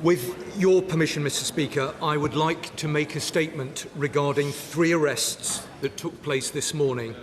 With your permission, Mr. Speaker, I would like to make a statement regarding 3 arrests that took place this morning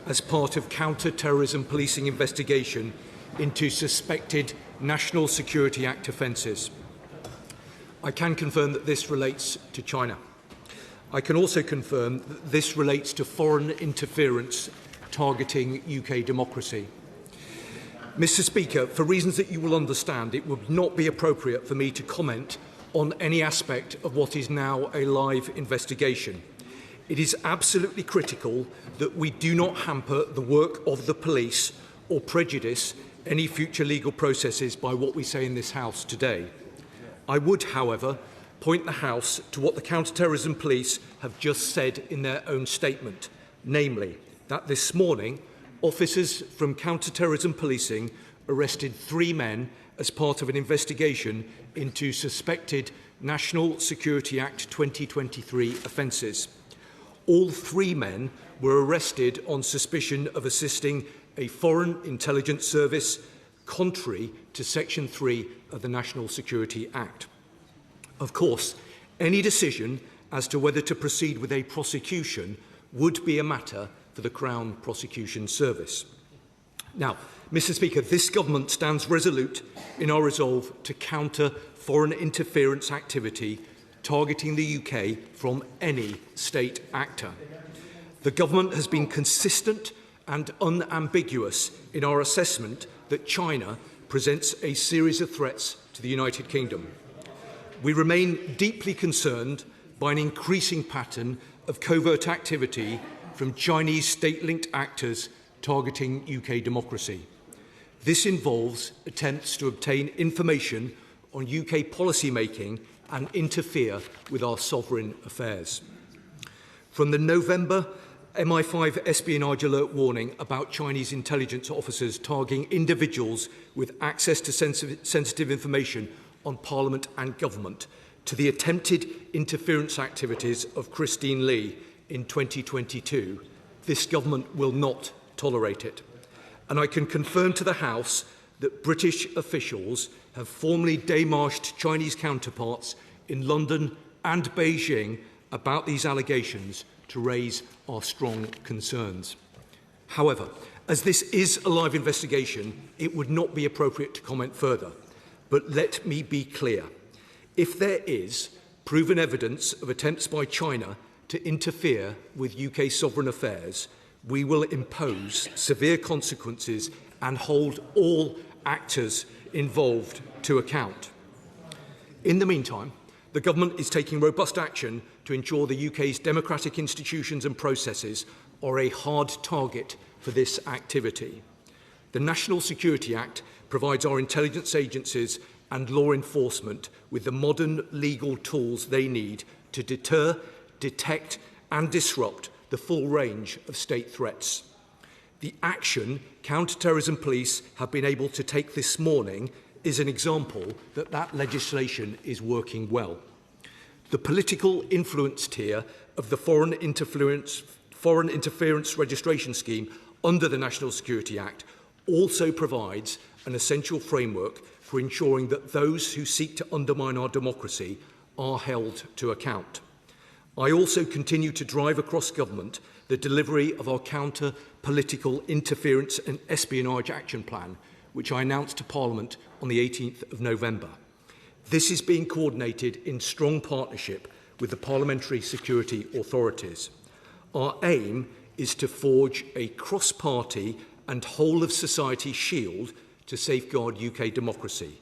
as part of counter-terrorism policing investigation into suspected National Security Act offences. I can confirm that this relates to China. I can also confirm that this relates to foreign interference targeting UK democracy. Mr. Speaker, for reasons that you will understand, it would not be appropriate for me to comment on any aspect of what is now a live investigation. It is absolutely critical that we do not hamper the work of the police or prejudice any future legal processes by what we say in this House today. I would, however, point the House to what the counter-terrorism police have just said in their own statement, namely that this morning officers from counter-terrorism policing arrested 3 men as part of an investigation into suspected National Security Act 2023 offences. All 3 men were arrested on suspicion of assisting a foreign intelligence service contrary to Section 3 of the National Security Act. Of course, any decision as to whether to proceed with a prosecution would be a matter for the Crown Prosecution Service. Now, Mr. Speaker, this government stands resolute in our resolve to counter foreign interference activity targeting the UK from any state actor. The government has been consistent and unambiguous in our assessment that China presents a series of threats to the United Kingdom. We remain deeply concerned by an increasing pattern of covert activity from Chinese state-linked actors targeting UK democracy. This involves attempts to obtain information on UK policy making and interfere with our sovereign affairs. From the November MI5 espionage alert warning about Chinese intelligence officers targeting individuals with access to sensitive information on Parliament and government, to the attempted interference activities of Christine Lee in 2022, this government will not tolerate it. And I can confirm to the House that British officials have formally démarched Chinese counterparts in London and Beijing about these allegations to raise our strong concerns. However, as this is a live investigation, it would not be appropriate to comment further. But let me be clear. If there is proven evidence of attempts by China to interfere with UK sovereign affairs, we will impose severe consequences and hold all actors involved to account. In the meantime, the government is taking robust action to ensure the UK's democratic institutions and processes are a hard target for this activity. The National Security Act provides our intelligence agencies and law enforcement with the modern legal tools they need to deter, detect and disrupt the full range of state threats. The action counter-terrorism police have been able to take this morning is an example that that legislation is working well. The political influence tier of the Foreign Interference Registration Scheme under the National Security Act also provides an essential framework for ensuring that those who seek to undermine our democracy are held to account. I also continue to drive across government the delivery of our counter-political interference and espionage action plan, which I announced to Parliament on the 18th of November. This is being coordinated in strong partnership with the parliamentary security authorities. Our aim is to forge a cross-party and whole-of-society shield to safeguard UK democracy.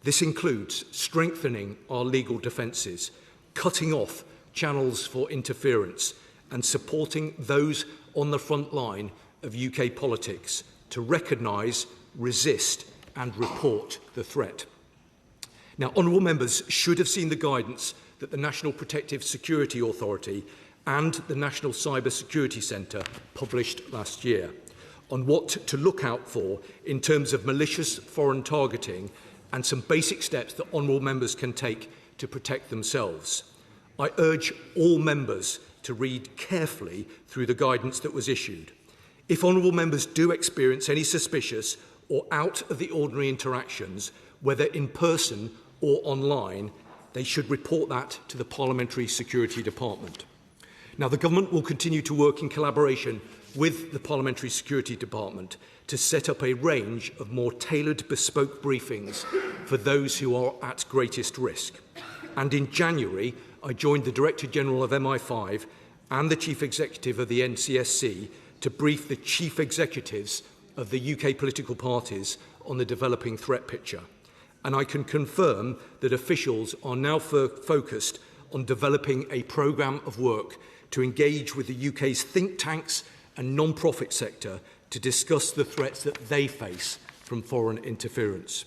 This includes strengthening our legal defences, cutting off channels for interference and supporting those on the front line of UK politics to recognise, resist and report the threat. Now, honourable members should have seen the guidance that the National Protective Security Authority and the National Cyber Security Centre published last year on what to look out for in terms of malicious foreign targeting and some basic steps that honourable members can take to protect themselves. I urge all members to read carefully through the guidance that was issued. If honourable members do experience any suspicious or out of the ordinary interactions, whether in person or online, they should report that to the Parliamentary Security Department. Now, the Government will continue to work in collaboration with the Parliamentary Security Department to set up a range of more tailored bespoke briefings for those who are at greatest risk. And in January, I joined the Director General of MI5 and the Chief Executive of the NCSC to brief the Chief Executives of the UK political parties on the developing threat picture. And I can confirm that officials are now focused on developing a programme of work to engage with the UK's think tanks and non-profit sector to discuss the threats that they face from foreign interference.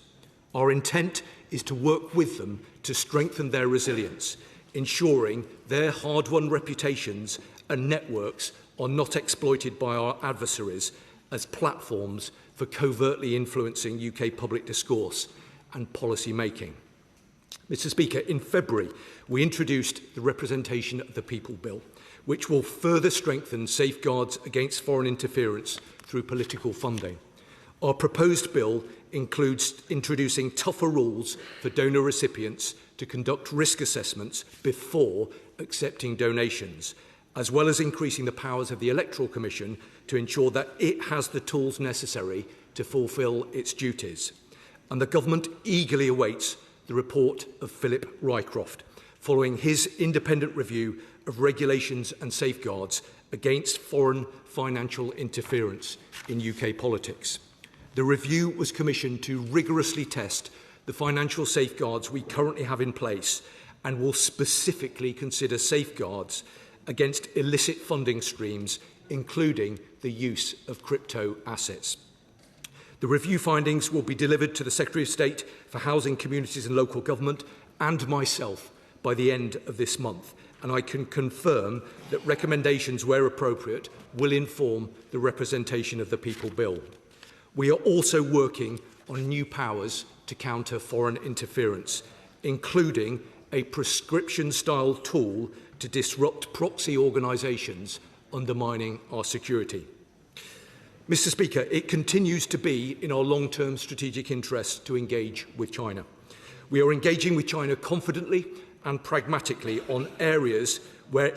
Our intent is to work with them to strengthen their resilience, ensuring their hard-won reputations and networks are not exploited by our adversaries as platforms for covertly influencing UK public discourse and policy making. Mr. Speaker, in February, we introduced the Representation of the People Bill, which will further strengthen safeguards against foreign interference through political funding. Our proposed bill includes introducing tougher rules for donor recipients to conduct risk assessments before accepting donations, as well as increasing the powers of the Electoral Commission to ensure that it has the tools necessary to fulfil its duties. And the Government eagerly awaits the report of Philip Rycroft, following his independent review of regulations and safeguards against foreign financial interference in UK politics. The review was commissioned to rigorously test the financial safeguards we currently have in place and will specifically consider safeguards against illicit funding streams, including the use of crypto assets. The review findings will be delivered to the Secretary of State for Housing, Communities and Local Government and myself by the end of this month, and I can confirm that recommendations, where appropriate, will inform the Representation of the People Bill. We are also working on new powers to counter foreign interference, including a prescription-style tool to disrupt proxy organisations undermining our security. Mr. Speaker, it continues to be in our long-term strategic interest to engage with China. We are engaging with China confidently and pragmatically on areas where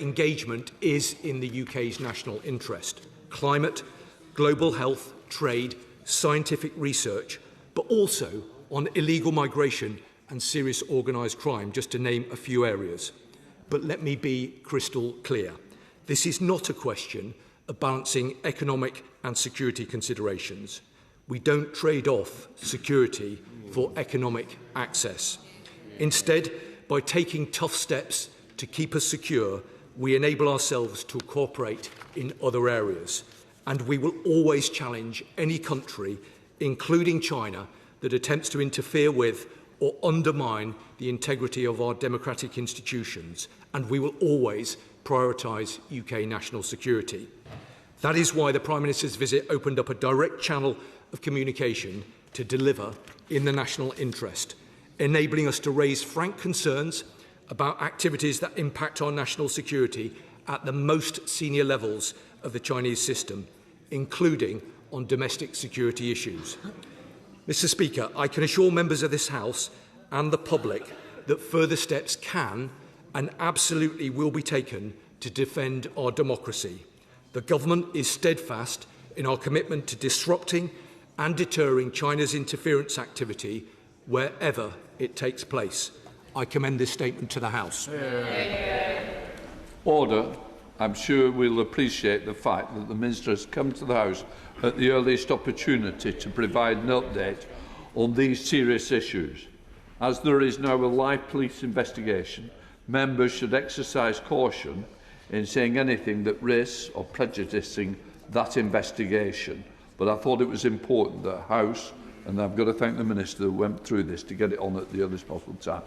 engagement is in the UK's national interest: climate, global health, trade, scientific research, but also on illegal migration and serious organised crime, just to name a few areas. But let me be crystal clear. This is not a question of balancing economic and security considerations. We don't trade off security for economic access. Instead, by taking tough steps to keep us secure, we enable ourselves to cooperate in other areas. And we will always challenge any country, including China, that attempts to interfere with or undermine the integrity of our democratic institutions. And we will always prioritise UK national security. That is why the Prime Minister's visit opened up a direct channel of communication to deliver in the national interest, enabling us to raise frank concerns about activities that impact our national security at the most senior levels of the Chinese system, including on domestic security issues. Mr. Speaker, I can assure members of this House and the public that further steps can and absolutely will be taken to defend our democracy. The Government is steadfast in our commitment to disrupting and deterring China's interference activity wherever it takes place. I commend this statement to the House. Order. I'm sure we'll appreciate the fact that the Minister has come to the House at the earliest opportunity to provide an update on these serious issues. As there is now a live police investigation, members should exercise caution in saying anything that risks or prejudicing that investigation. But I thought it was important that the House, and I've got to thank the Minister who went through this to get it on at the earliest possible time.